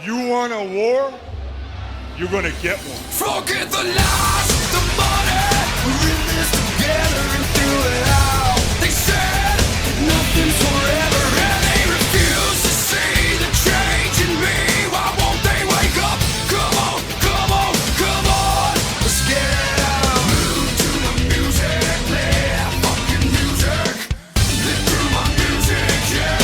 You want a war? You're gonna get one. Forget the lies, the money. We're in this together and through it all. They said nothing's forever, and they refuse to see the change in me. Why won't they wake up? Come on, come on, come on. Let's get it out. Move to the music, play that fucking music. Live through my music, yeah.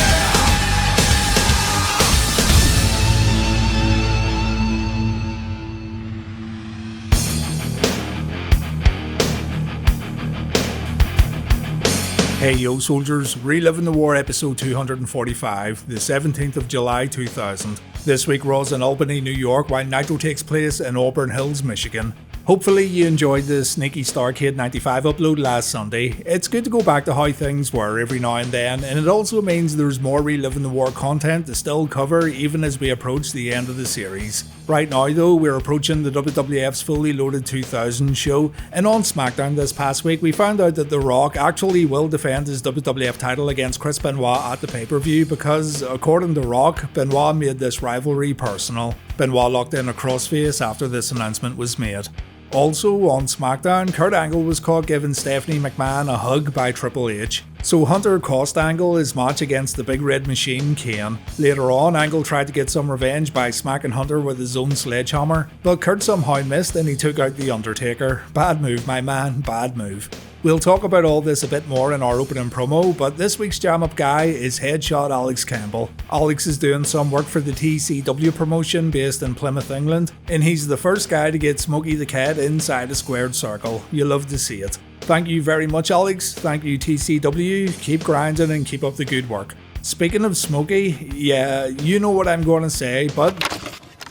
Hey yo soldiers, Reliving the War episode 245, the 17th of July 2000. This week Raw's in Albany, New York, while Nitro takes place in Auburn Hills, Michigan. Hopefully you enjoyed the Sneaky Starcade 95 upload last Sunday. It's good to go back to how things were every now and then, and it also means there's more Reliving the War content to still cover even as we approach the end of the series. Right now though, we're approaching the WWF's fully loaded 2000 show, and on SmackDown this past week we found out that The Rock actually will defend his WWF title against Chris Benoit at the pay-per-view because, according to Rock, Benoit made this rivalry personal. Benoit locked in a crossface after this announcement was made. Also on SmackDown, Kurt Angle was caught giving Stephanie McMahon a hug by Triple H. So Hunter cost Angle his match against the Big Red Machine, Kane. Later on, Angle tried to get some revenge by smacking Hunter with his own sledgehammer, but Kurt somehow missed and he took out The Undertaker. Bad move, my man, bad move. We'll talk about all this a bit more in our opening promo, but this week's jam-up guy is Headshot Alex Campbell. Alex is doing some work for the TCW promotion based in Plymouth, England, and he's the first guy to get Smokey the Cat inside a squared circle. You love to see it. Thank you very much, Alex. Thank you, TCW. Keep grinding and keep up the good work. Speaking of Smokey, yeah, you know what I'm going to say, but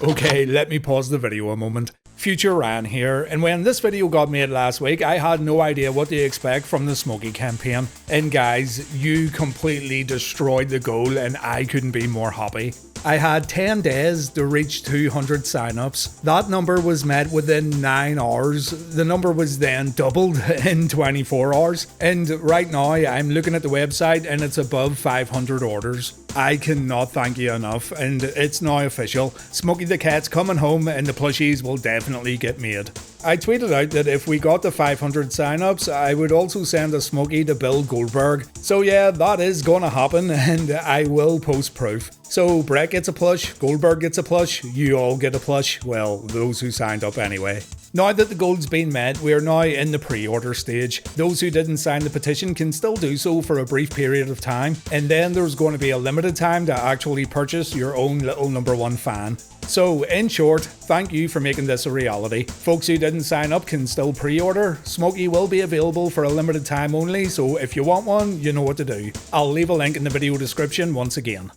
okay, let me pause the video a moment. Future Ryan here, and when this video got made last week, I had no idea what to expect from the Smokey campaign. And guys, you completely destroyed the goal and I couldn't be more happy. I had 10 days to reach 200 signups. That number was met within 9 hours. The number was then doubled in 24 hours. And right now, I'm looking at the website and it's above 500 orders. I cannot thank you enough, and it's now official. Smokey the Cat's coming home and the plushies will definitely get made. I tweeted out that if we got to 500 signups, I would also send a Smokey to Bill Goldberg. So yeah, that is gonna happen and I will post proof. So Brett gets a plush, Goldberg gets a plush, you all get a plush, well, those who signed up anyway. Now that the goal's been met, we are now in the pre-order stage. Those who didn't sign the petition can still do so for a brief period of time, and then there's going to be a limited time to actually purchase your own little number one fan. So, in short, thank you for making this a reality. Folks who didn't sign up can still pre-order. Smokey will be available for a limited time only, so if you want one, you know what to do. I'll leave a link in the video description once again.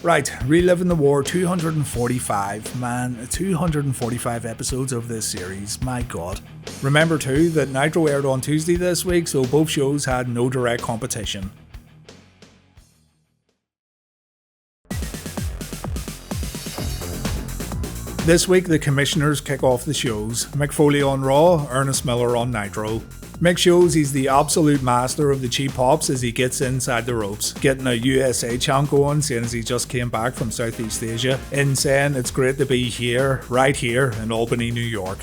Right, Reliving the War 245, man, 245 episodes of this series, my god. Remember too that Nitro aired on Tuesday this week, so both shows had no direct competition. This week the commissioners kick off the shows, Mick Foley on Raw, Ernest Miller on Nitro. Mick shows he's the absolute master of the cheap pops as he gets inside the ropes, getting a USA chant going saying as he just came back from Southeast Asia, and saying it's great to be here, right here in Albany, New York.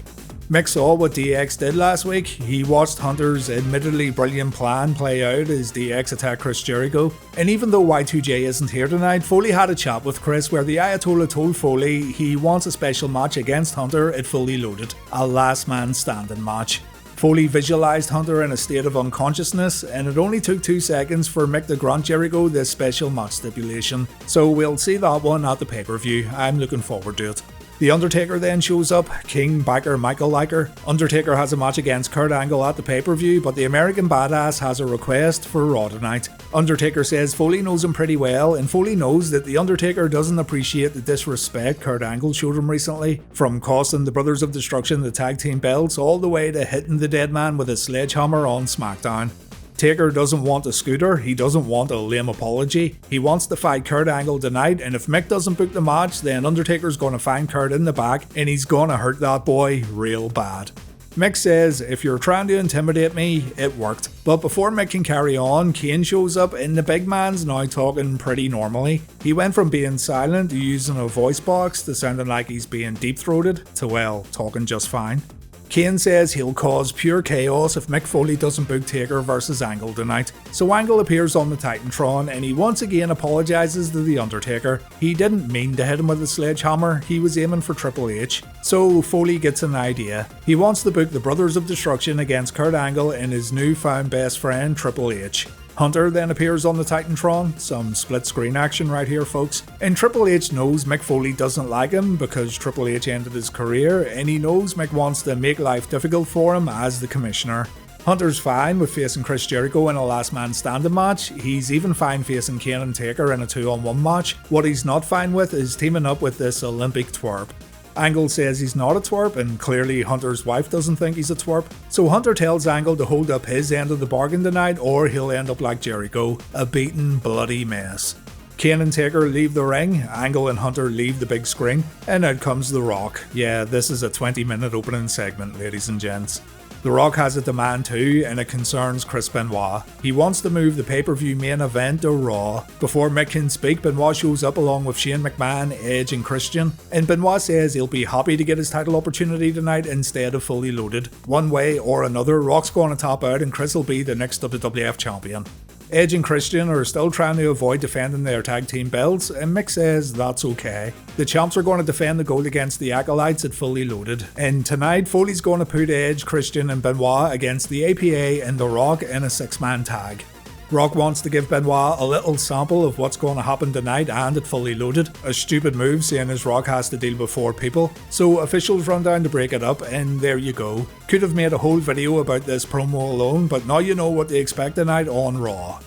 Mick saw what DX did last week. He watched Hunter's admittedly brilliant plan play out as DX attacked Chris Jericho. And even though Y2J isn't here tonight, Foley had a chat with Chris where the Ayatollah told Foley he wants a special match against Hunter at Fully Loaded, a last man standing match. Foley visualised Hunter in a state of unconsciousness, and it only took 2 seconds for Mick to grant Jericho this special match stipulation. So we'll see that one at the pay-per-view. I'm looking forward to it. The Undertaker then shows up, King, Backer, Michael Liker. Undertaker has a match against Kurt Angle at the pay-per-view, but the American Badass has a request for Raw tonight. Undertaker says Foley knows him pretty well, and Foley knows that the Undertaker doesn't appreciate the disrespect Kurt Angle showed him recently, from costing the Brothers of Destruction the tag team belts all the way to hitting the dead man with a sledgehammer on SmackDown. Taker doesn't want a scooter, he doesn't want a lame apology. He wants to fight Kurt Angle tonight, and if Mick doesn't book the match, then Undertaker's gonna find Kurt in the back and he's gonna hurt that boy real bad. Mick says, if you're trying to intimidate me, it worked. But before Mick can carry on, Kane shows up and the big man's now talking pretty normally. He went from being silent to using a voice box to sounding like he's being deep-throated to, well, talking just fine. Kane says he'll cause pure chaos if Mick Foley doesn't book Taker versus Angle tonight. So Angle appears on the Titantron and he once again apologises to The Undertaker. He didn't mean to hit him with a sledgehammer, he was aiming for Triple H. So Foley gets an idea. He wants to book the Brothers of Destruction against Kurt Angle and his newfound best friend Triple H. Hunter then appears on the Titantron, some split screen action right here folks, and Triple H knows Mick Foley doesn't like him because Triple H ended his career and he knows Mick wants to make life difficult for him as the commissioner. Hunter's fine with facing Chris Jericho in a last man standing match, he's even fine facing Kane and Taker in a 2-on-1 match. What he's not fine with is teaming up with this Olympic twerp. Angle says he's not a twerp and clearly Hunter's wife doesn't think he's a twerp, so Hunter tells Angle to hold up his end of the bargain tonight or he'll end up like Jericho, a beaten, bloody mess. Kane and Taker leave the ring, Angle and Hunter leave the big screen, and out comes The Rock. Yeah, this is a 20-minute opening segment, ladies and gents. The Rock has a demand too, and it concerns Chris Benoit. He wants to move the pay-per-view main event to Raw. Before Mick can speak, Benoit shows up along with Shane McMahon, Edge and Christian, and Benoit says he'll be happy to get his title opportunity tonight instead of Fully Loaded. One way or another, Rock's going to top out and Chris will be the next WWF champion. Edge and Christian are still trying to avoid defending their tag team belts, and Mick says that's okay. The champs are going to defend the gold against the Acolytes at Fully Loaded, and tonight Foley's going to put Edge, Christian and Benoit against the APA and The Rock in a 6-man tag. Rock wants to give Benoit a little sample of what's going to happen tonight and at Fully Loaded. A stupid move seeing as Rock has to deal with 4 people. So officials run down to break it up and there you go. Could have made a whole video about this promo alone, but now you know what to expect tonight on Raw.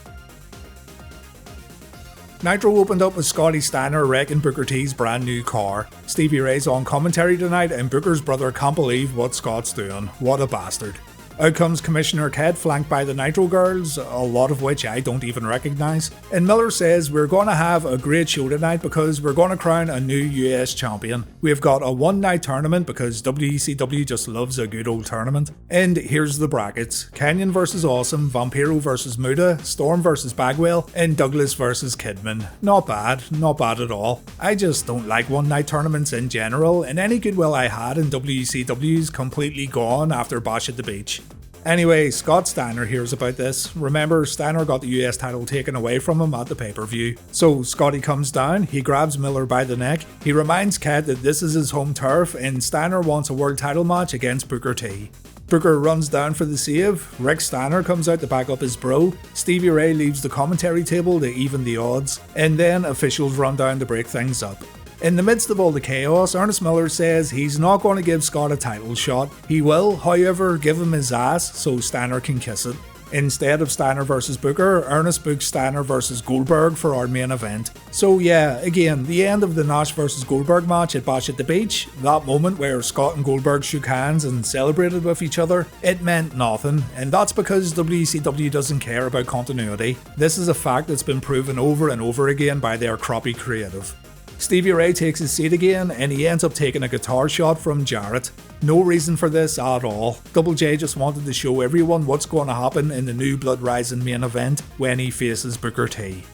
Nitro opened up with Scotty Steiner wrecking Booker T's brand new car. Stevie Ray's on commentary tonight and Booker's brother can't believe what Scott's doing. What a bastard. Out comes Commissioner Ked flanked by the Nitro girls, a lot of which I don't even recognise. And Miller says we're going to have a great show tonight because we're going to crown a new US champion. We've got a one-night tournament because WCW just loves a good old tournament. And here's the brackets. Kanyon vs Awesome, Vampiro vs Muta, Storm vs Bagwell, and Dudleyz vs Kidman. Not bad at all. I just don't like one-night tournaments in general, and any goodwill I had in WCW's completely gone after Bash at the Beach. Anyway, Scott Steiner hears about this. Remember, Steiner got the US title taken away from him at the pay-per-view. So Scotty comes down, he grabs Miller by the neck, he reminds Ked that this is his home turf and Steiner wants a world title match against Booker T. Booker runs down for the save, Rick Steiner comes out to back up his bro, Stevie Ray leaves the commentary table to even the odds, and then officials run down to break things up. In the midst of all the chaos, Ernest Miller says he's not going to give Scott a title shot. He will, however, give him his ass so Steiner can kiss it. Instead of Steiner vs Booker, Ernest books Steiner vs Goldberg for our main event. So yeah, again, the end of the Nash vs Goldberg match at Bash at the Beach, that moment where Scott and Goldberg shook hands and celebrated with each other, it meant nothing, and that's because WCW doesn't care about continuity. This is a fact that's been proven over and over again by their crappy creative. Stevie Ray takes his seat again and he ends up taking a guitar shot from Jarrett. No reason for this at all. Double J just wanted to show everyone what's going to happen in the new Blood Rising main event when he faces Booker T.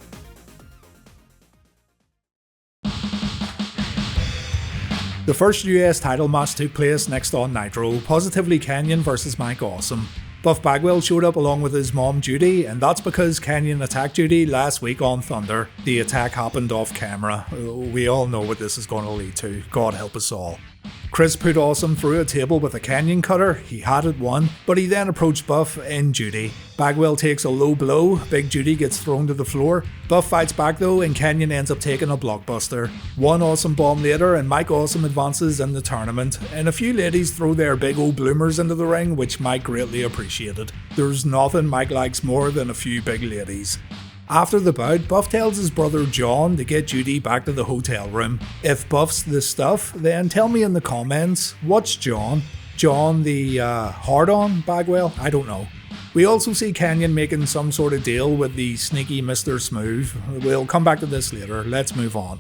The first US title match took place next on Nitro, positively Kanyon vs Mike Awesome. Buff Bagwell showed up along with his mom Judy, and that's because Kanyon attacked Judy last week on Thunder. The attack happened off camera. We all know what this is going to lead to. God help us all. Chris put Awesome through a table with a Kanyon cutter. He had it won, but he then approached Buff and Judy. Bagwell takes a low blow, Big Judy gets thrown to the floor. Buff fights back though and Kanyon ends up taking a blockbuster. One Awesome bomb later and Mike Awesome advances in the tournament, and a few ladies throw their big old bloomers into the ring, which Mike greatly appreciated. There's nothing Mike likes more than a few big ladies. After the bout, Buff tells his brother John to get Judy back to the hotel room. If Buff's the stuff, then tell me in the comments, what's John? John the hard-on Bagwell? I don't know. We also see Kanyon making some sort of deal with the sneaky Mr. Smooth. We'll come back to this later, let's move on.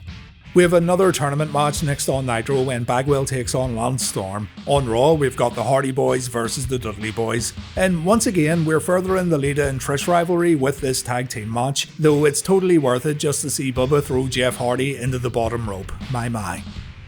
We have another tournament match next on Nitro when Bagwell takes on Lance Storm. On Raw, we've got the Hardy Boys versus the Dudley Boys. And once again, we're furthering the Lita and Trish rivalry with this tag team match, though it's totally worth it just to see Bubba throw Jeff Hardy into the bottom rope. My.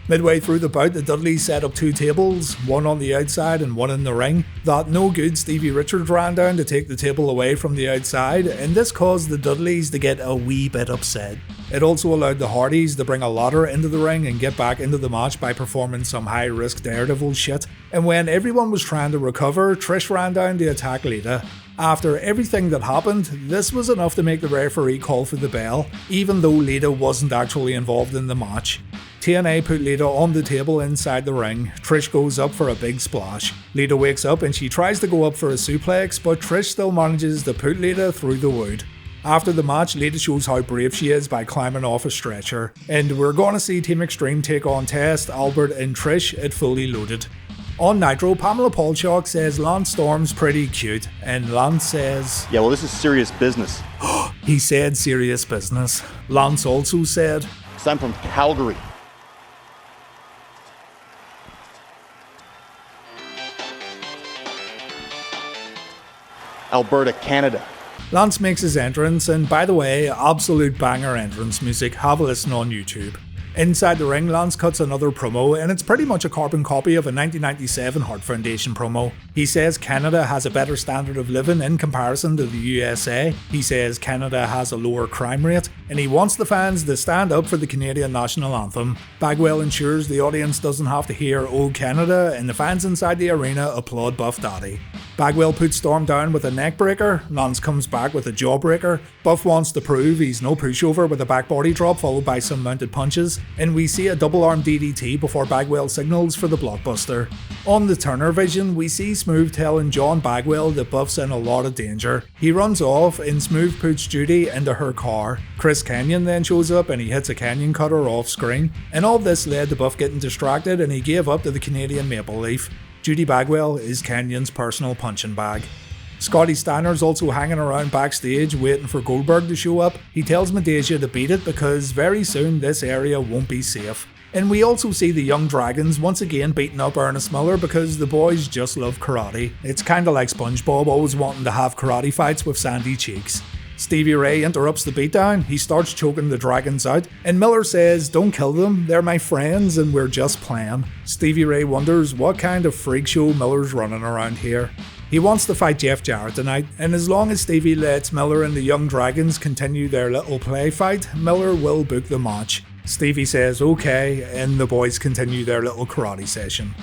Midway through the bout, the Dudleys set up 2 tables, one on the outside and one in the ring. That no good Stevie Richards ran down to take the table away from the outside, and this caused the Dudleys to get a wee bit upset. It also allowed the Hardys to bring a ladder into the ring and get back into the match by performing some high-risk Daredevil shit. And when everyone was trying to recover, Trish ran down to attack Lita. After everything that happened, this was enough to make the referee call for the bell, even though Lita wasn't actually involved in the match. TNA put Lita on the table inside the ring. Trish goes up for a big splash. Lita wakes up and she tries to go up for a suplex, but Trish still manages to put Lita through the wood. After the match, Lita shows how brave she is by climbing off a stretcher. And we're going to see Team Extreme take on Tazz, Albert and Trish at Fully Loaded. On Nitro, Pamela Paulshock says Lance Storm's pretty cute, and Lance says, "Yeah, well, this is serious business." He said serious business. Lance also said, "'Cause I'm from Calgary." Alberta, Canada. Lance makes his entrance, and by the way, absolute banger entrance music, have a listen on YouTube. Inside the ring, Lance cuts another promo, and it's pretty much a carbon copy of a 1997 Heart Foundation promo. He says Canada has a better standard of living in comparison to the USA. He says Canada has a lower crime rate, and he wants the fans to stand up for the Canadian national anthem. Bagwell ensures the audience doesn't have to hear "Oh Canada," and the fans inside the arena applaud Buff Daddy. Bagwell puts Storm down with a neckbreaker. Lance comes back with a jawbreaker. Buff wants to prove he's no pushover with a back body drop followed by some mounted punches, and we see a double arm DDT before Bagwell signals for the blockbuster. On the Turner vision, we see Smooth telling John Bagwell that Buff's in a lot of danger. He runs off and Smooth puts Judy into her car. Chris Kanyon then shows up and he hits a Kanyon cutter off screen, and all this led to Buff getting distracted and he gave up to the Canadian Maple Leaf. Judy Bagwell is Kanyon's personal punching bag. Scotty Steiner's also hanging around backstage waiting for Goldberg to show up. He tells Medeja to beat it because very soon this area won't be safe. And we also see the Young Dragons once again beating up Ernest Miller because the boys just love karate. It's kinda like SpongeBob always wanting to have karate fights with Sandy Cheeks. Stevie Ray interrupts the beatdown, he starts choking the dragons out, and Miller says, "Don't kill them, they're my friends and we're just playing." Stevie Ray wonders what kind of freak show Miller's running around here. He wants to fight Jeff Jarrett tonight, and as long as Stevie lets Miller and the Young Dragons continue their little play fight, Miller will book the match. Stevie says okay, and the boys continue their little karate session.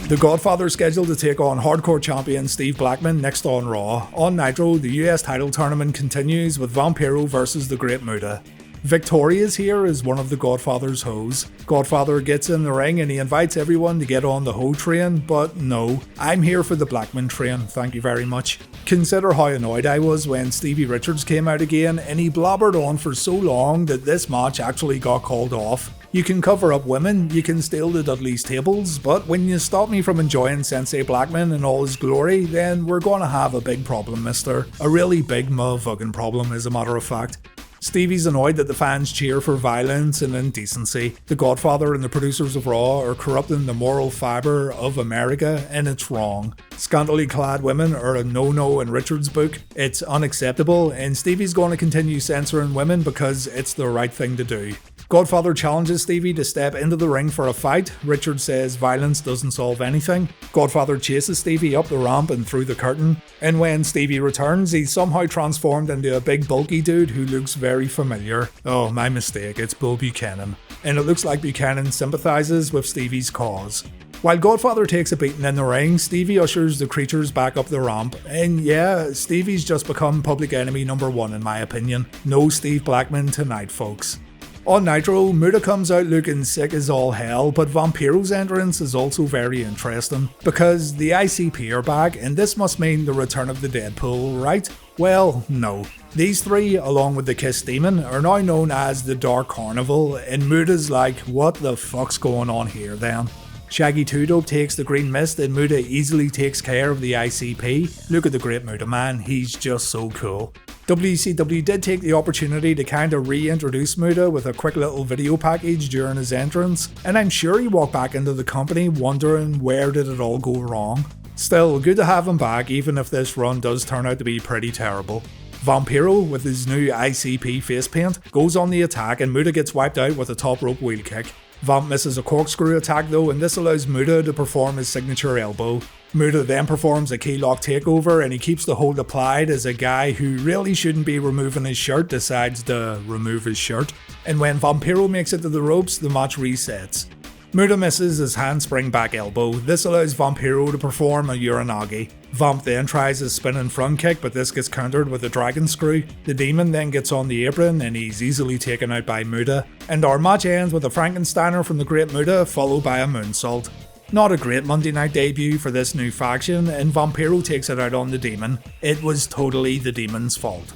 The Godfather is scheduled to take on hardcore champion Steve Blackman next on Raw. On Nitro, the US title tournament continues with Vampiro versus the Great Muta. Victoria's here as one of the Godfather's hoes. Godfather gets in the ring and he invites everyone to get on the hoe train, but no, I'm here for the Blackman train, thank you very much. Consider how annoyed I was when Stevie Richards came out again and he blabbered on for so long that this match actually got called off. You can cover up women, you can steal the Dudley's tables, but when you stop me from enjoying Sensei Blackman in all his glory, then we're gonna have a big problem, mister. A really big motherfucking problem, as a matter of fact. Stevie's annoyed that the fans cheer for violence and indecency. The Godfather and the producers of Raw are corrupting the moral fibre of America, and it's wrong. Scantily clad women are a no-no in Richards' book. It's unacceptable, and Stevie's going to continue censoring women because it's the right thing to do. Godfather challenges Stevie to step into the ring for a fight. Richard says violence doesn't solve anything. Godfather chases Stevie up the ramp and through the curtain. And when Stevie returns, he's somehow transformed into a big bulky dude who looks very familiar. Oh, my mistake, it's Bull Buchanan. And it looks like Buchanan sympathizes with Stevie's cause. While Godfather takes a beating in the ring, Stevie ushers the creatures back up the ramp. And yeah, Stevie's just become public enemy number one in my opinion. No Steve Blackman tonight, folks. On Nitro, Muta comes out looking sick as all hell, but Vampiro's entrance is also very interesting, because the ICP are back, and this must mean the return of the Deadpool, right? Well, no. These three, along with the Kiss Demon, are now known as the Dark Carnival, and Muta's like, what the fuck's going on here then? Shaggy 2-Dope takes the Green Mist and Muta easily takes care of the ICP. Look at the great Muta man, he's just so cool. WCW did take the opportunity to kinda reintroduce Muta with a quick little video package during his entrance, and I'm sure he walked back into the company wondering where did it all go wrong. Still, good to have him back even if this run does turn out to be pretty terrible. Vampiro, with his new ICP face paint, goes on the attack and Muta gets wiped out with a top rope wheel kick. Vamp misses a corkscrew attack though, and this allows Muta to perform his signature elbow. Muta then performs a keylock takeover and he keeps the hold applied as a guy who really shouldn't be removing his shirt decides to remove his shirt. And when Vampiro makes it to the ropes, the match resets. Muta misses his handspring back elbow. This allows Vampiro to perform a Uranagi. Vamp then tries his spinning front kick, but this gets countered with a dragon screw. The Demon then gets on the apron and he's easily taken out by Muta. And our match ends with a Frankensteiner from the Great Muta, followed by a moonsault. Not a great Monday night debut for this new faction, and Vampiro takes it out on the Demon. It was totally the Demon's fault.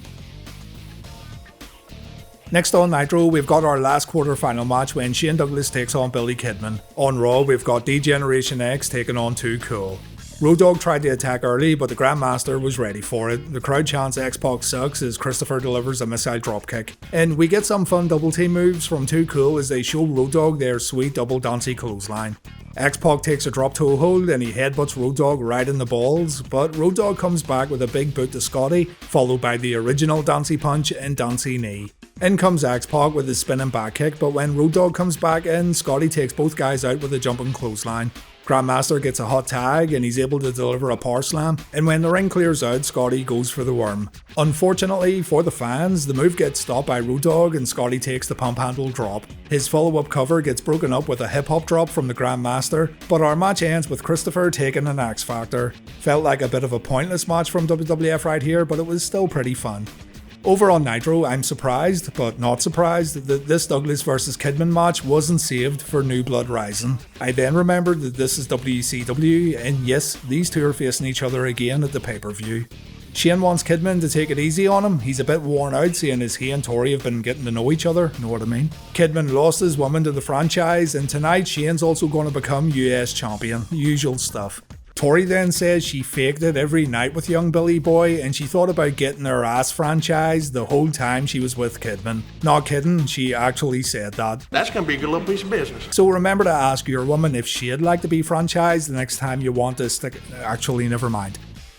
Next on Nitro, we've got our last quarter-final match when Shane Douglas takes on Billy Kidman. On Raw, we've got D-Generation X taking on Too Cool. Road Dogg tried to attack early, but the Grandmaster was ready for it. The crowd chants X-Pac sucks as Christopher delivers a missile dropkick. And we get some fun double team moves from Too Cool as they show Road Dogg their sweet double dancey clothesline. X-Pac takes a drop toe hold and he headbutts Road Dogg right in the balls, but Road Dogg comes back with a big boot to Scotty, followed by the original dancey punch and dancey knee. In comes X-Pac with his spinning back kick, but when Road Dogg comes back in, Scotty takes both guys out with a jumping clothesline. Grandmaster gets a hot tag and he's able to deliver a power slam, and when the ring clears out, Scotty goes for the worm. Unfortunately for the fans, the move gets stopped by Road Dogg and Scotty takes the pump handle drop. His follow-up cover gets broken up with a hip hop drop from the Grandmaster, but our match ends with Christopher taking an X Factor. Felt like a bit of a pointless match from WWF right here, but it was still pretty fun. Over on Nitro, I'm surprised, but not surprised, that this Douglas vs Kidman match wasn't saved for New Blood Rising. I then remembered that this is WCW, and yes, these two are facing each other again at the pay-per-view. Shane wants Kidman to take it easy on him. He's a bit worn out seeing as he and Tori have been getting to know each other, know what I mean? Kidman lost his woman to the franchise, and tonight Shane's also going to become US champion, usual stuff. Tori then says she faked it every night with young Billy Boy and she thought about getting her ass franchised the whole time she was with Kidman. Not kidding, she actually said that. That's going to be a good little piece of business. So remember to ask your woman if she'd like to be franchised the next time you want to stick... Actually, never mind.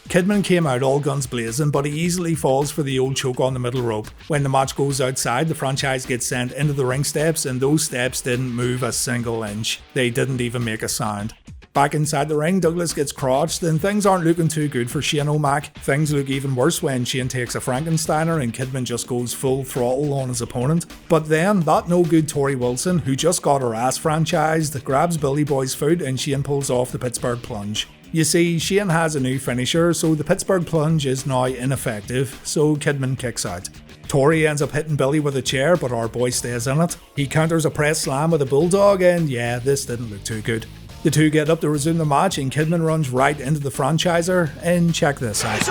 Kidman came out all guns blazing, but he easily falls for the old choke on the middle rope. When the match goes outside, the franchise gets sent into the ring steps and those steps didn't move a single inch. They didn't even make a sound. Back inside the ring, Douglas gets crotched and things aren't looking too good for Shane O'Mac. Things look even worse when Shane takes a Frankensteiner and Kidman just goes full throttle on his opponent. But then, that no good Tori Wilson, who just got her ass franchised, grabs Billy Boy's foot and Shane pulls off the Pittsburgh Plunge. You see, Shane has a new finisher, so the Pittsburgh Plunge is now ineffective, so Kidman kicks out. Tori ends up hitting Billy with a chair, but our boy stays in it. He counters a press slam with a bulldog, and yeah, this didn't look too good. The two get up to resume the match and Kidman runs right into the franchiser, and check this out.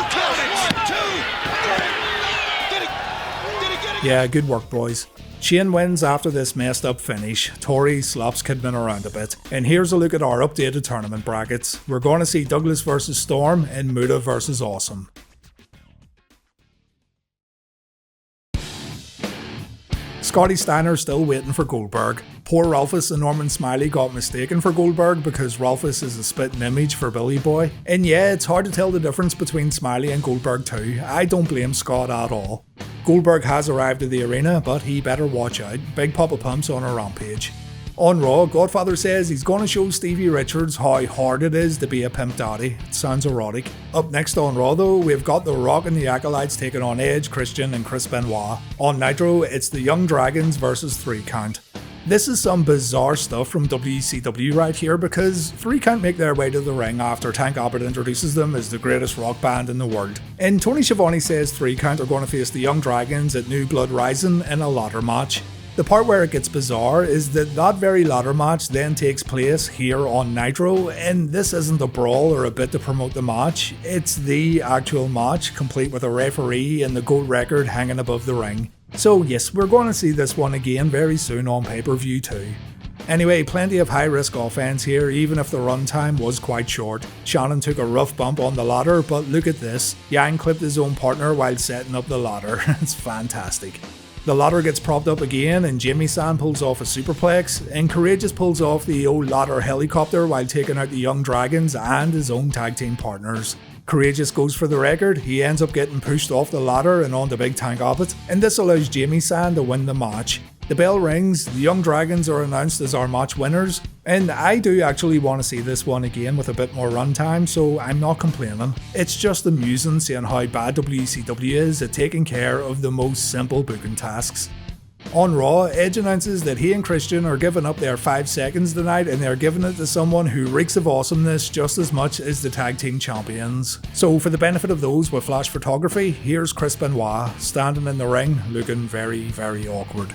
Yeah, good work boys. Shane wins after this messed up finish. Tori slaps Kidman around a bit. And here's a look at our updated tournament brackets. We're going to see Douglas vs Storm and Muta vs Awesome. Scotty Steiner still waiting for Goldberg. Poor Ralphus and Norman Smiley got mistaken for Goldberg because Ralphus is a spitting image for Billy Boy. And yeah, it's hard to tell the difference between Smiley and Goldberg too. I don't blame Scott at all. Goldberg has arrived at the arena, but he better watch out. Big Papa Pump's on a rampage. On Raw, Godfather says he's going to show Stevie Richards how hard it is to be a pimp daddy. It sounds erotic. Up next on Raw though, we've got The Rock and the Acolytes taking on Edge, Christian and Chris Benoit. On Nitro, it's the Young Dragons versus 3 Count. This is some bizarre stuff from WCW right here because 3 Count make their way to the ring after Tank Abbott introduces them as the greatest rock band in the world. And Tony Schiavone says 3 Count are going to face the Young Dragons at New Blood Rising in a ladder match. The part where it gets bizarre is that that very ladder match then takes place here on Nitro, and this isn't a brawl or a bit to promote the match, it's the actual match, complete with a referee and the gold record hanging above the ring. So yes, we're going to see this one again very soon on pay-per-view too. Anyway, plenty of high-risk offense here, even if the runtime was quite short. Shannon took a rough bump on the ladder, but look at this. Yang clipped his own partner while setting up the ladder. It's fantastic. The ladder gets propped up again, and Jimmy-san pulls off a superplex, and Courageous pulls off the old ladder helicopter while taking out the Young Dragons and his own tag team partners. Courageous goes for the record, he ends up getting pushed off the ladder and onto Big Tank Abbott, and this allows Jamie-san to win the match. The bell rings, the Young Dragons are announced as our match winners, and I do actually want to see this one again with a bit more runtime, so I'm not complaining. It's just amusing seeing how bad WCW is at taking care of the most simple booking tasks. On Raw, Edge announces that he and Christian are giving up their 5 seconds tonight, and they're giving it to someone who reeks of awesomeness just as much as the tag team champions. So for the benefit of those with flash photography, here's Chris Benoit standing in the ring looking very, very awkward.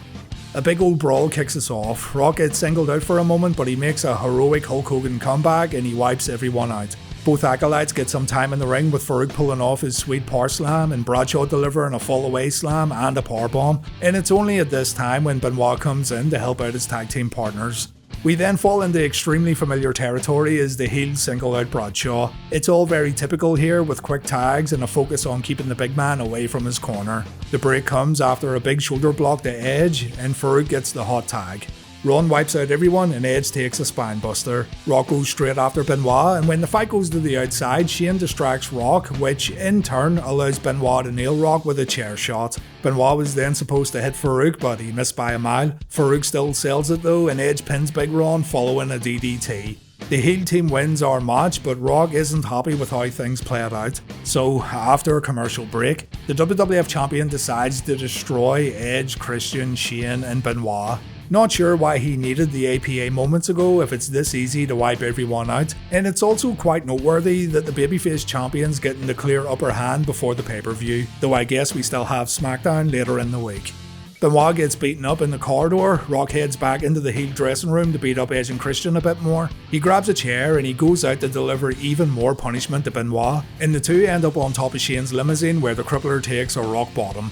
A big old brawl kicks us off. Rock gets singled out for a moment, but he makes a heroic Hulk Hogan comeback and he wipes everyone out. Both acolytes get some time in the ring with Farouk pulling off his sweet power slam and Bradshaw delivering a fall away slam and a powerbomb, and it's only at this time when Benoit comes in to help out his tag team partners. We then fall into extremely familiar territory as the heels single out Bradshaw. It's all very typical here with quick tags and a focus on keeping the big man away from his corner. The break comes after a big shoulder block to Edge and Farouk gets the hot tag. Ron wipes out everyone and Edge takes a spinebuster. Rock goes straight after Benoit, and when the fight goes to the outside, Shane distracts Rock, which in turn allows Benoit to nail Rock with a chair shot. Benoit was then supposed to hit Farouk, but he missed by a mile. Farouk still sells it though, and Edge pins Big Ron following a DDT. The heel team wins our match, but Rock isn't happy with how things played out. So, after a commercial break, the WWF champion decides to destroy Edge, Christian, Shane and Benoit. Not sure why he needed the APA moments ago if it's this easy to wipe everyone out, and it's also quite noteworthy that the babyface champions getting the clear upper hand before the pay-per-view, though I guess we still have SmackDown later in the week. Benoit gets beaten up in the corridor. Rock heads back into the heel dressing room to beat up Edge and Christian a bit more. He grabs a chair and he goes out to deliver even more punishment to Benoit, and the two end up on top of Shane's limousine where the crippler takes a rock bottom.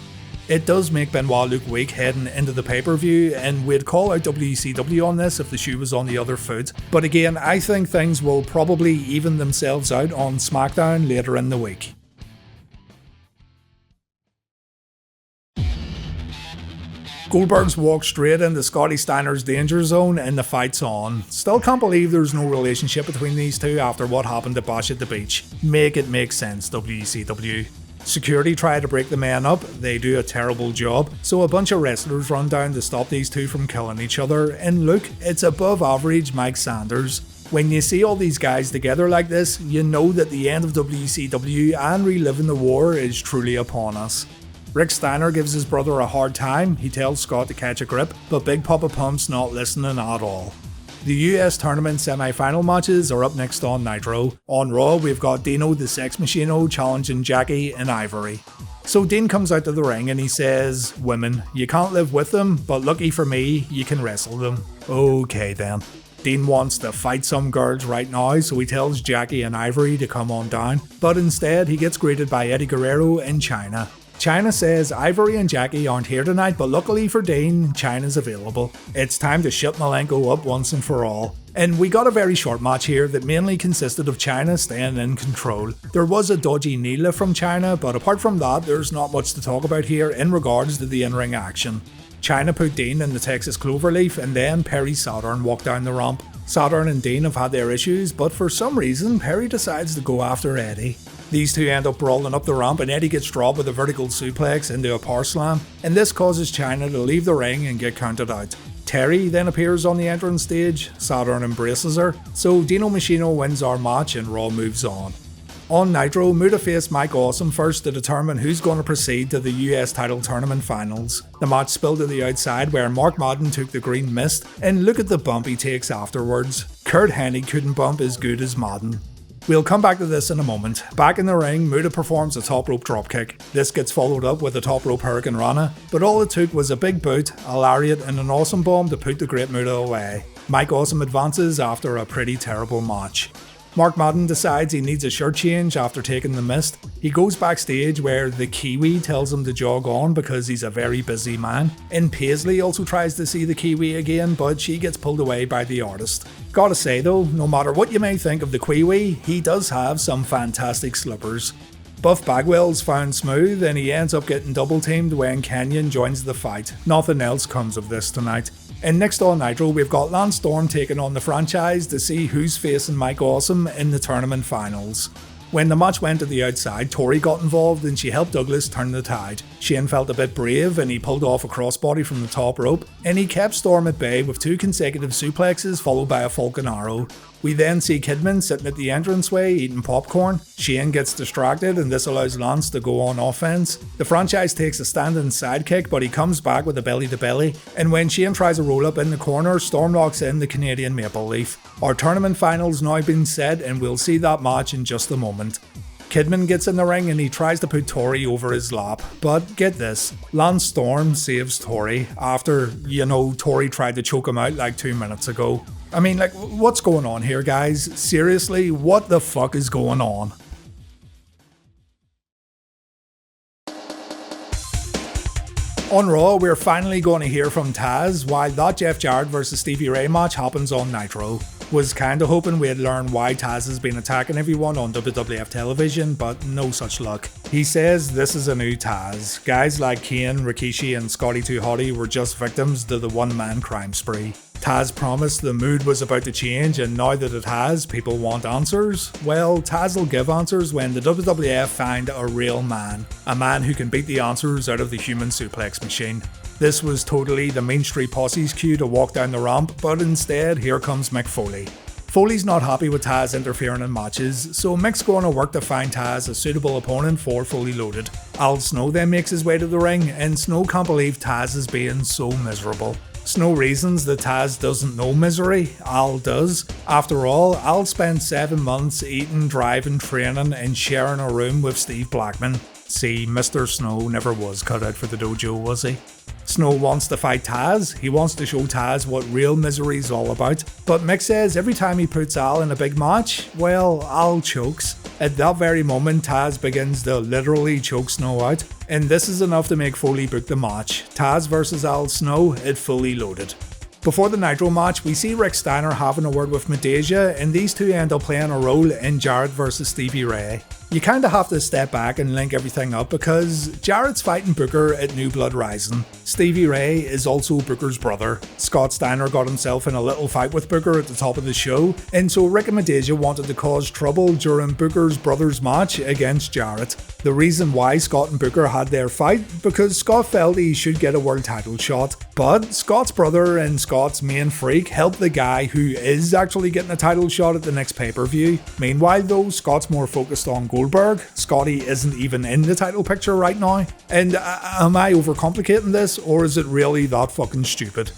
It does make Benoit look weak heading into the pay-per-view, and we'd call out WCW on this if the shoe was on the other foot, but again, I think things will probably even themselves out on SmackDown later in the week. Goldberg's walked straight into Scotty Steiner's danger zone and the fight's on. Still can't believe there's no relationship between these two after what happened at Bash at the Beach. Make it make sense, WCW. Security try to break the men up, they do a terrible job, so a bunch of wrestlers run down to stop these two from killing each other, and look, it's above average Mike Sanders. When you see all these guys together like this, you know that the end of WCW and Reliving the War is truly upon us. Rick Steiner gives his brother a hard time, he tells Scott to catch a grip, but Big Papa Pump's not listening at all. The US tournament semi-final matches are up next on Nitro. On Raw, we've got Dino the Sex Machino challenging Jackie and Ivory. So Dean comes out to the ring and he says, "Women, you can't live with them, but lucky for me, you can wrestle them." Okay then. Dean wants to fight some girls right now, so he tells Jackie and Ivory to come on down, but instead he gets greeted by Eddie Guerrero and Chyna. Chyna says Ivory and Jackie aren't here tonight, but luckily for Dean, Chyna's available. It's time to shut Malenko up once and for all. And we got a very short match here that mainly consisted of Chyna staying in control. There was a dodgy knee lift from Chyna, but apart from that, there's not much to talk about here in regards to the in-ring action. Chyna put Dean in the Texas Cloverleaf, and then Perry Saturn walked down the ramp. Saturn and Dean have had their issues, but for some reason, Perry decides to go after Eddie. These two end up brawling up the ramp, and Eddie gets dropped with a vertical suplex into a power slam, and this causes Chyna to leave the ring and get counted out. Terry then appears on the entrance stage, Saturn embraces her, so Dino Machino wins our match and Raw moves on. On Nitro, Muta faced Mike Awesome first to determine who's going to proceed to the US title tournament finals. The match spilled to the outside where Mark Madden took the green mist, and look at the bump he takes afterwards. Kurt Hennig couldn't bump as good as Madden. We'll come back to this in a moment. Back in the ring, Muta performs a top rope dropkick. This gets followed up with a top rope Hurricane Rana, but all it took was a big boot, a lariat and an awesome bomb to put the great Muta away. Mike Awesome advances after a pretty terrible match. Mark Madden decides he needs a shirt change after taking the mist. He goes backstage where the Kiwi tells him to jog on because he's a very busy man. And Paisley also tries to see the Kiwi again, but she gets pulled away by the artist. Gotta say though, no matter what you may think of the Kiwi, he does have some fantastic slippers. Buff Bagwell's found smooth and he ends up getting double teamed when Kanyon joins the fight. Nothing else comes of this tonight. And next on Nitro, we've got Lance Storm taking on the franchise to see who's facing Mike Awesome in the tournament finals. When the match went to the outside, Tori got involved and she helped Dudleyz turn the tide. Shane felt a bit brave and he pulled off a crossbody from the top rope, and he kept Storm at bay with 2 consecutive suplexes followed by a Falcon Arrow. We then see Kidman sitting at the entranceway eating popcorn. Shane gets distracted and this allows Lance to go on offense. The franchise takes a standing sidekick, but he comes back with a belly to belly, and when Shane tries a roll up in the corner, Storm locks in the Canadian Maple Leaf. Our tournament finals now been set and we'll see that match in just a moment. Kidman gets in the ring and he tries to put Tori over his lap, but get this, Lance Storm saves Tori after, Tori tried to choke him out like 2 minutes ago. I mean, what's going on here, guys? Seriously, what the fuck is going on? On Raw, we're finally going to hear from Tazz, while that Jeff Jarrett vs Stevie Ray match happens on Nitro. Was kinda hoping we'd learn why Tazz has been attacking everyone on WWF television, but no such luck. He says this is a new Tazz. Guys like Kane, Rikishi and Scotty 2 Hotty were just victims to the one-man crime spree. Tazz promised the mood was about to change, and now that it has, people want answers. Well, Tazz will give answers when the WWF find a real man. A man who can beat the answers out of the human suplex machine. This was totally the Main Street Posse's cue to walk down the ramp, but instead here comes Mick Foley. Foley's not happy with Tazz interfering in matches, so Mick's going to work to find Tazz a suitable opponent for Fully Loaded. Al Snow then makes his way to the ring, and Snow can't believe Tazz is being so miserable. Snow reasons that Tazz doesn't know misery, Al does. After all, Al spent 7 months eating, driving, training and sharing a room with Steve Blackman. See, Mr. Snow never was cut out for the dojo, was he? Snow wants to fight Tazz. He wants to show Tazz what real misery's all about. But Mick says every time he puts Al in a big match, well, Al chokes. At that very moment, Tazz begins to literally choke Snow out. And this is enough to make Foley book the match. Tazz vs Al Snow at Fully Loaded. Before the Nitro match, we see Rick Steiner having a word with Muta, and these two end up playing a role in Jarrett vs Stevie Ray. You kinda have to step back and link everything up because Jarrett's fighting Booker at New Blood Rising. Stevie Ray is also Booker's brother. Scott Steiner got himself in a little fight with Booker at the top of the show, and so Rick and Muta wanted to cause trouble during Booker's brother's match against Jarrett. The reason why Scott and Booker had their fight, because Scott felt he should get a world title shot, but Scott's brother and Scott's main freak helped the guy who is actually getting a title shot at the next pay-per-view. Meanwhile though, Scott's more focused on Goldberg. Scotty isn't even in the title picture right now. And am I overcomplicating this, or is it really that fucking stupid?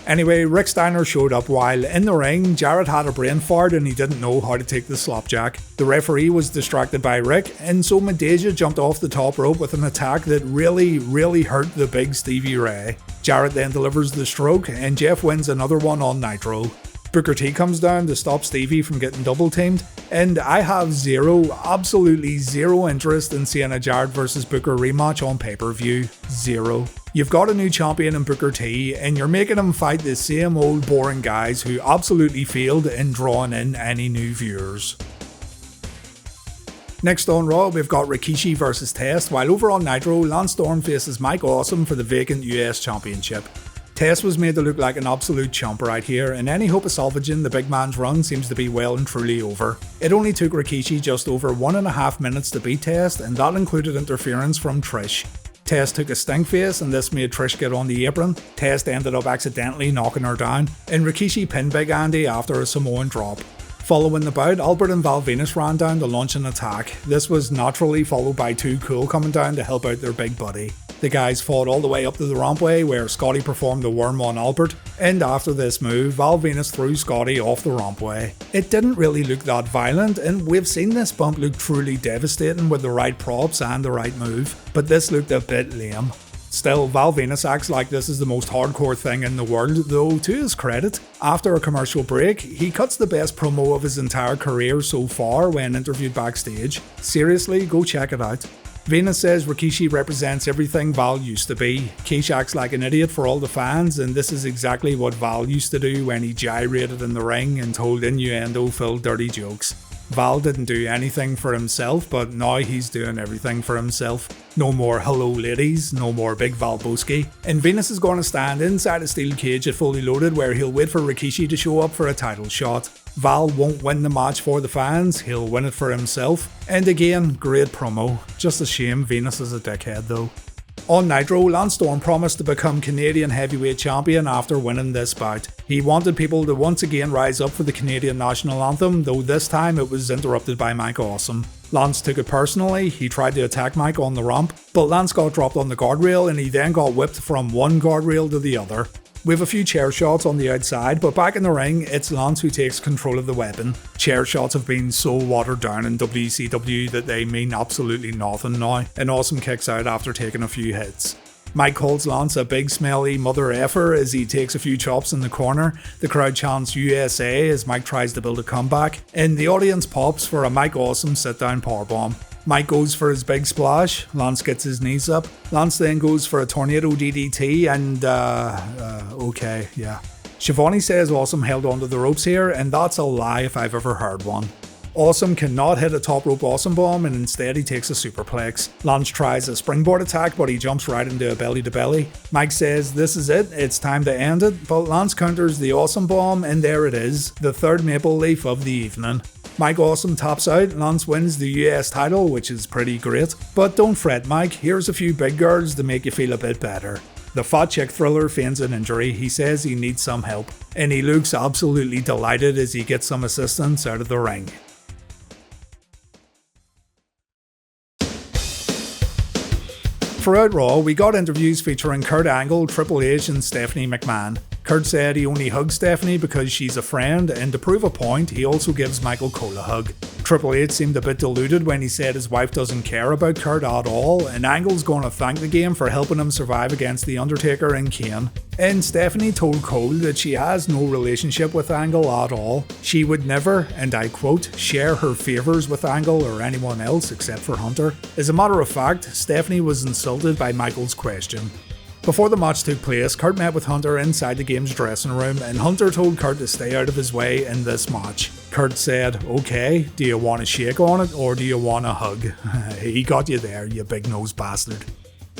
Anyway, Rick Steiner showed up while in the ring, Jarrett had a brain fart and he didn't know how to take the slapjack. The referee was distracted by Rick, and so Muta jumped off the top rope with an attack that really hurt the big Stevie Ray. Jarrett then delivers the stroke, and Jeff wins another one on Nitro. Booker T comes down to stop Stevie from getting double teamed, and I have absolutely zero interest in seeing a Jarrett vs Booker rematch on pay-per-view. Zero. You've got a new champion in Booker T, and you're making him fight the same old boring guys who absolutely failed in drawing in any new viewers. Next on Raw, we've got Rikishi vs Tazz, while over on Nitro, Lance Storm faces Mike Awesome for the vacant US Championship. Tazz was made to look like an absolute chump right here, and any hope of salvaging the big man's run seems to be well and truly over. It only took Rikishi just over 1.5 minutes to beat Tazz, and that included interference from Trish. Tazz took a stink face, and this made Trish get on the apron. Tazz ended up accidentally knocking her down, and Rikishi pinned Big Andy after a Samoan drop. Following the bout, Albert and Val Venus ran down to launch an attack. This was naturally followed by Too Cool coming down to help out their big buddy. The guys fought all the way up to the rampway where Scotty performed the worm on Albert, and after this move, Val Venus threw Scotty off the rampway. It didn't really look that violent, and we've seen this bump look truly devastating with the right props and the right move, but this looked a bit lame. Still, Val Venis acts like this is the most hardcore thing in the world, though to his credit, after a commercial break, he cuts the best promo of his entire career so far when interviewed backstage. Seriously, go check it out. Venis says Rikishi represents everything Val used to be. Keish acts like an idiot for all the fans, and this is exactly what Val used to do when he gyrated in the ring and told innuendo-filled dirty jokes. Val didn't do anything for himself, but now he's doing everything for himself. No more hello ladies, no more big Val Boski. And Venis is going to stand inside a steel cage at Fully Loaded where he'll wait for Rikishi to show up for a title shot. Val won't win the match for the fans, he'll win it for himself. And again, great promo. Just a shame Venis is a dickhead though. On Nitro, Lance Storm promised to become Canadian Heavyweight Champion after winning this bout. He wanted people to once again rise up for the Canadian National Anthem, though this time it was interrupted by Mike Awesome. Lance took it personally, he tried to attack Mike on the ramp, but Lance got dropped on the guardrail and he then got whipped from one guardrail to the other. We have a few chair shots on the outside, but back in the ring, it's Lance who takes control of the weapon. Chair shots have been so watered down in WCW that they mean absolutely nothing now, and Awesome kicks out after taking a few hits. Mike calls Lance a big smelly mother effer as he takes a few chops in the corner. The crowd chants USA as Mike tries to build a comeback, and the audience pops for a Mike Awesome sit-down powerbomb. Mike goes for his big splash, Lance gets his knees up, Lance then goes for a tornado DDT and okay, yeah. Schiavone says Awesome held onto the ropes here, and that's a lie if I've ever heard one. Awesome cannot hit a top rope Awesome bomb and instead he takes a superplex. Lance tries a springboard attack but he jumps right into a belly to belly. Mike says this is it, it's time to end it, but Lance counters the Awesome bomb and there it is, the third maple leaf of the evening. Mike Awesome taps out, Lance wins the US title, which is pretty great. But don't fret Mike, here's a few big girls to make you feel a bit better. The fat chick Thriller feigns an injury, he says he needs some help, and he looks absolutely delighted as he gets some assistance out of the ring. Throughout Raw, we got interviews featuring Kurt Angle, Triple H and Stephanie McMahon. Kurt said he only hugs Stephanie because she's a friend, and to prove a point, he also gives Michael Cole a hug. Triple H seemed a bit deluded when he said his wife doesn't care about Kurt at all, and Angle's going to thank the game for helping him survive against The Undertaker and Kane. And Stephanie told Cole that she has no relationship with Angle at all. She would never, and I quote, share her favours with Angle or anyone else except for Hunter. As a matter of fact, Stephanie was insulted by Michael's question. Before the match took place, Kurt met with Hunter inside the game's dressing room, and Hunter told Kurt to stay out of his way in this match. Kurt said, okay, do you want to shake on it or do you want a hug? He got you there, you big-nosed bastard.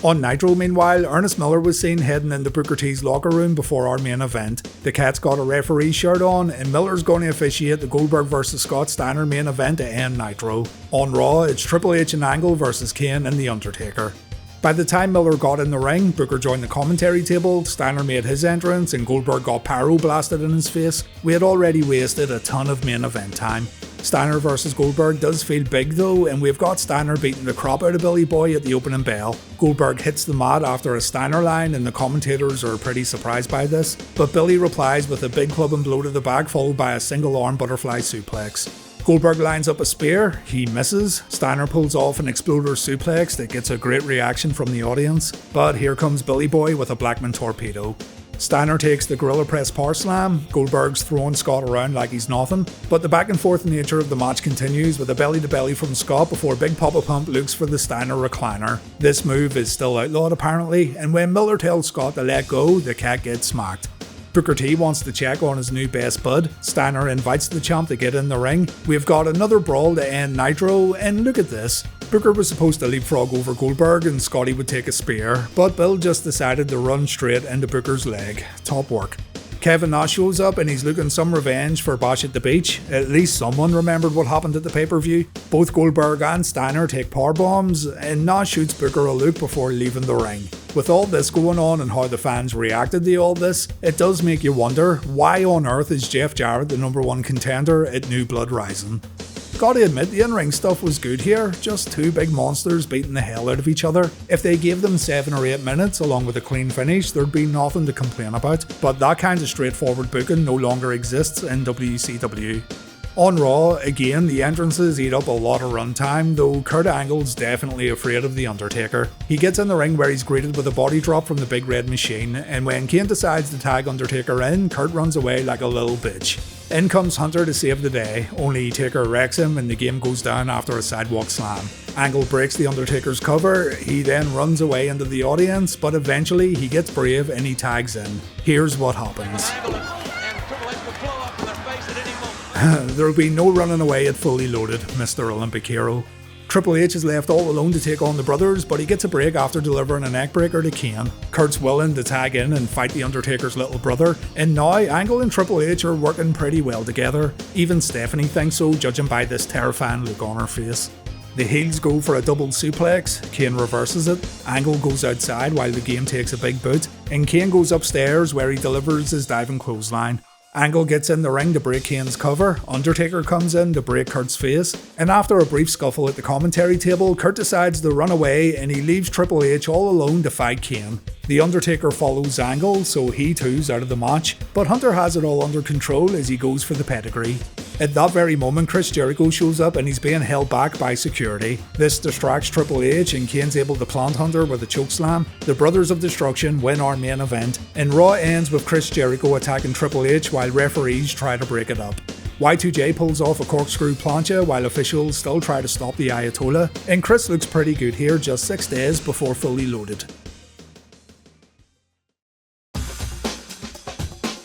On Nitro, meanwhile, Ernest Miller was seen heading into Booker T's locker room before our main event. The Cat's got a referee shirt on, and Miller's going to officiate the Goldberg vs Scott Steiner main event to end Nitro. On Raw, it's Triple H and Angle vs Kane and The Undertaker. By the time Miller got in the ring, Booker joined the commentary table, Steiner made his entrance, and Goldberg got pyro blasted in his face. We had already wasted a ton of main event time. Steiner vs Goldberg does feel big though, and we've got Steiner beating the crap out of Billy Boy at the opening bell. Goldberg hits the mat after a Steiner line, and the commentators are pretty surprised by this, but Billy replies with a big club and blow to the back followed by a single arm butterfly suplex. Goldberg lines up a spear, he misses, Steiner pulls off an exploder suplex that gets a great reaction from the audience, but here comes Billy Boy with a Blackman torpedo. Steiner takes the Gorilla Press Power Slam, Goldberg's throwing Scott around like he's nothing, but the back and forth nature of the match continues with a belly to belly from Scott before Big Papa Pump looks for the Steiner recliner. This move is still outlawed apparently, and when Miller tells Scott to let go, the cat gets smacked. Booker T wants to check on his new best bud. Steiner invites the champ to get in the ring. We've got another brawl to end Nitro, and look at this. Booker was supposed to leapfrog over Goldberg and Scotty would take a spear, but Bill just decided to run straight into Booker's leg. Top work. Kevin Nash shows up and he's looking some revenge for Bash at the Beach. At least someone remembered what happened at the pay-per-view. Both Goldberg and Steiner take power bombs, and Nash shoots Booker a look before leaving the ring. With all this going on and how the fans reacted to all this, it does make you wonder, why on earth is Jeff Jarrett the #1 contender at New Blood Rising? Gotta admit, the in-ring stuff was good here, just two big monsters beating the hell out of each other. If they gave them 7 or 8 minutes along with a clean finish, there'd be nothing to complain about, but that kind of straightforward booking no longer exists in WCW. On Raw, again, the entrances eat up a lot of runtime, though Kurt Angle's definitely afraid of The Undertaker. He gets in the ring where he's greeted with a body drop from the Big Red Machine, and when Kane decides to tag Undertaker in, Kurt runs away like a little bitch. In comes Hunter to save the day, only Taker wrecks him and the game goes down after a sidewalk slam. Angle breaks The Undertaker's cover, he then runs away into the audience, but eventually he gets brave and he tags in. Here's what happens. There'll be no running away at Fully Loaded, Mr. Olympic Hero. Triple H is left all alone to take on the brothers, but he gets a break after delivering a neckbreaker to Kane. Kurt's willing to tag in and fight The Undertaker's little brother, and now Angle and Triple H are working pretty well together. Even Stephanie thinks so, judging by this terrifying look on her face. The heels go for a double suplex, Kane reverses it, Angle goes outside while the game takes a big boot, and Kane goes upstairs where he delivers his diving clothesline. Angle gets in the ring to break Kane's cover, Undertaker comes in to break Kurt's face, and after a brief scuffle at the commentary table, Kurt decides to run away and he leaves Triple H all alone to fight Kane. The Undertaker follows Angle, so he too's out of the match, but Hunter has it all under control as he goes for the pedigree. At that very moment, Chris Jericho shows up and he's being held back by security. This distracts Triple H and Kane's able to plant Hunter with a chokeslam. The Brothers of Destruction win our main event, and Raw ends with Chris Jericho attacking Triple H while referees try to break it up. Y2J pulls off a corkscrew plancha while officials still try to stop the Ayatollah, and Chris looks pretty good here just 6 days before Fully Loaded.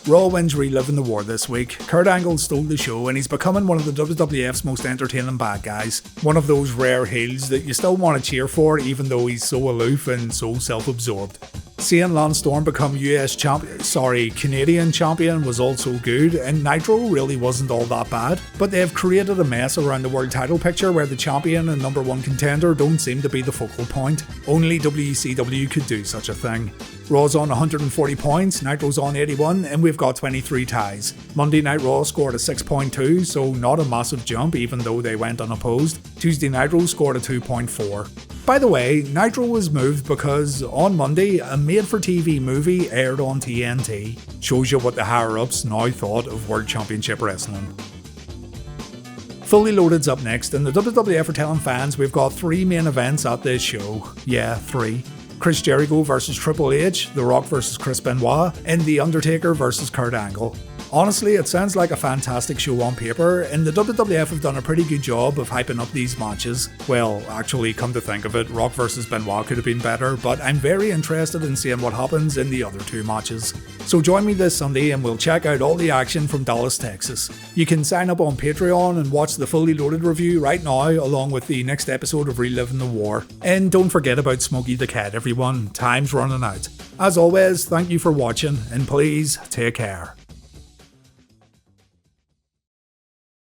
Raw wins Reliving the War this week. Kurt Angle stole the show and he's becoming one of the WWF's most entertaining bad guys. One of those rare heels that you still want to cheer for even though he's so aloof and so self-absorbed. Seeing Lance Storm become Canadian champion was also good, and Nitro really wasn't all that bad, but they've created a mess around the world title picture where the champion and number one contender don't seem to be the focal point. Only WCW could do such a thing. Raw's on 140 points, Nitro's on 81, and we've got 23 ties. Monday Night Raw scored a 6.2, so not a massive jump even though they went unopposed. Tuesday Night Raw scored a 2.4. By the way, Nitro was moved because on Monday, a made-for-TV movie aired on TNT. Shows you what the higher-ups now thought of World Championship Wrestling. Fully Loaded's up next, and the WWF are telling fans we've got 3 main events at this show. Yeah, 3. Chris Jericho vs Triple H, The Rock vs Chris Benoit, and The Undertaker vs Kurt Angle. Honestly, it sounds like a fantastic show on paper, and the WWF have done a pretty good job of hyping up these matches. Well, actually, come to think of it, Rock vs Benoit could have been better, but I'm very interested in seeing what happens in the other 2 matches. So join me this Sunday and we'll check out all the action from Dallas, Texas. You can sign up on Patreon and watch the Fully Loaded review right now, along with the next episode of Reliving the War. And don't forget about Smokey the Cat, everyone. Time's running out. As always, thank you for watching, and please take care.